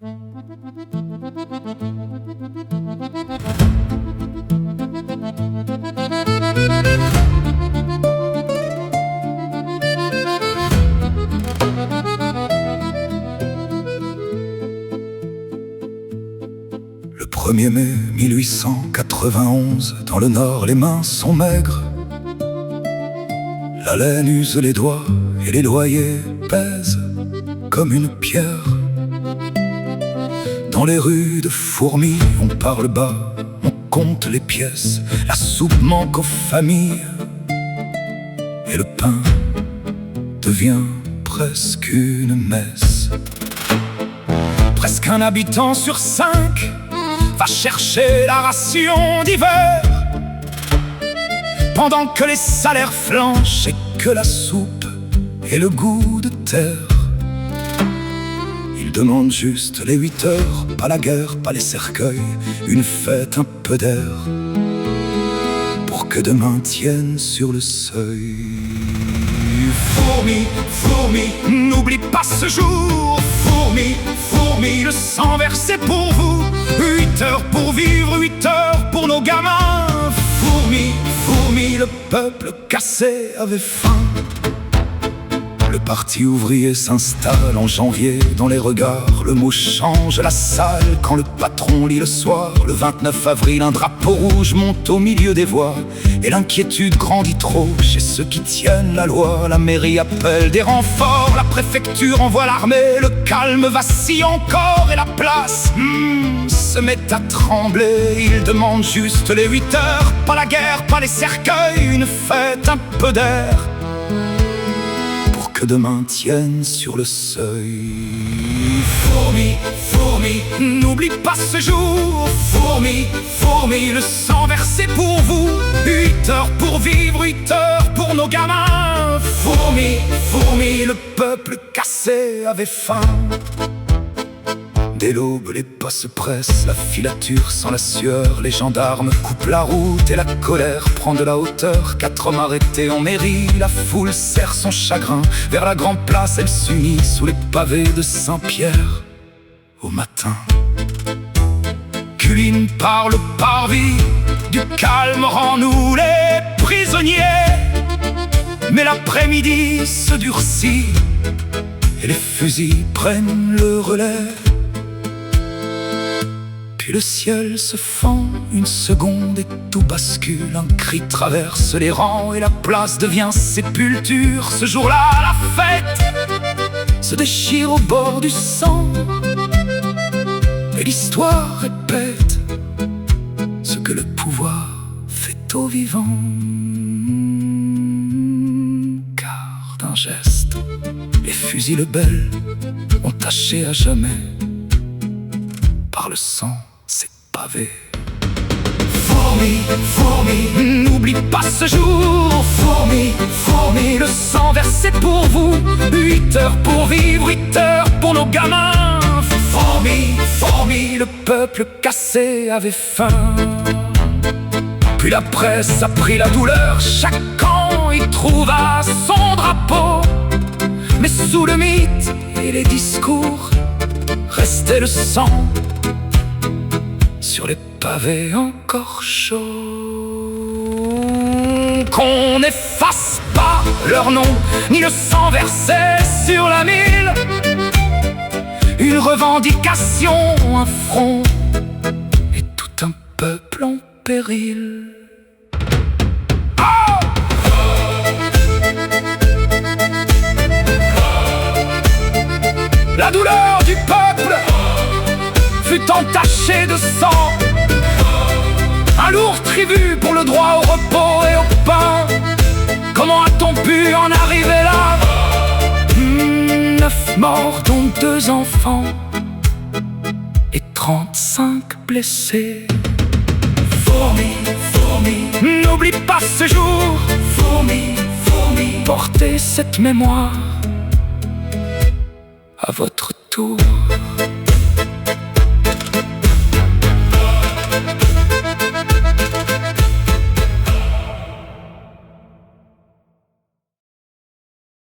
Le 1er mai 1891, dans le nord les mains sont maigres. La laine use les doigts et les loyers pèsent comme une pierre. Dans les rues de Fourmies, on parle bas, on compte les pièces. La soupe manque aux familles et le pain devient presque une messe. Presque un habitant sur 5 va chercher la ration d'hiver, pendant que les salaires flanchent et que la soupe ait le goût de terre. Il demande juste les 8 heures, pas la guerre, pas les cercueils, une fête, un peu d'air, pour que demain tienne sur le seuil. Fourmis, fourmis, n'oublie pas ce jour. Fourmis, fourmis, le sang versé pour vous. 8 heures pour vivre, 8 heures pour nos gamins. Fourmis, fourmis, le peuple cassé avait faim. Le parti ouvrier s'installe en janvier. Dans les regards, le mot change la salle quand le patron lit le soir. Le 29 avril, un drapeau rouge monte au milieu des voies. Et l'inquiétude grandit trop chez ceux qui tiennent la loi. La mairie appelle des renforts, la préfecture envoie l'armée. Le calme vacille encore et la place se met à trembler. Il demande juste les 8 heures, pas la guerre, pas les cercueils, une fête, un peu d'air, que demain tienne sur le seuil. Fourmis, fourmis, n'oublie pas ce jour. Fourmis, fourmis, le sang versé pour vous. 8 heures pour vivre, 8 heures pour nos gamins. Fourmis, fourmis, le peuple cassé avait faim. Dès l'aube, les pas se pressent, la filature sans la sueur. Les gendarmes coupent la route et la colère prend de la hauteur. 4 hommes arrêtés en mairie, la foule serre son chagrin. Vers la grande place, elle s'unit sous les pavés de Saint-Pierre. Au matin, Culine par le parvis, du calme rend-nous les prisonniers. Mais l'après-midi se durcit et les fusils prennent le relais. Puis le ciel se fend une seconde et tout bascule. Un cri traverse les rangs et la place devient sépulture. Ce jour-là, la fête se déchire au bord du sang. Et l'histoire répète ce que le pouvoir fait aux vivants. Car d'un geste, les fusils lebels ont taché à jamais par le sang ces pavés. Fourmis, fourmis, n'oublie pas ce jour. Fourmis, fourmis, le sang versé pour vous. 8 heures pour vivre, 8 heures pour nos gamins. Fourmis, fourmis, le peuple cassé avait faim. Puis la presse a pris la douleur. Chaque camp y trouva son drapeau. Mais sous le mythe et les discours restait le sang sur les pavés encore chauds. Qu'on n'efface pas leur nom, ni le sang versé sur la mille. Une revendication, un front, et tout un peuple en péril. Oh! La douleur du peuple fut entachée de sang. Un lourd tribut pour le droit au repos et au pain. Comment a-t-on pu en arriver là? 9 morts dont 2 enfants et 35 blessés. Fourmis, fourmis, n'oublie pas ce jour. Fourmis, fourmis, portez cette mémoire à votre tour.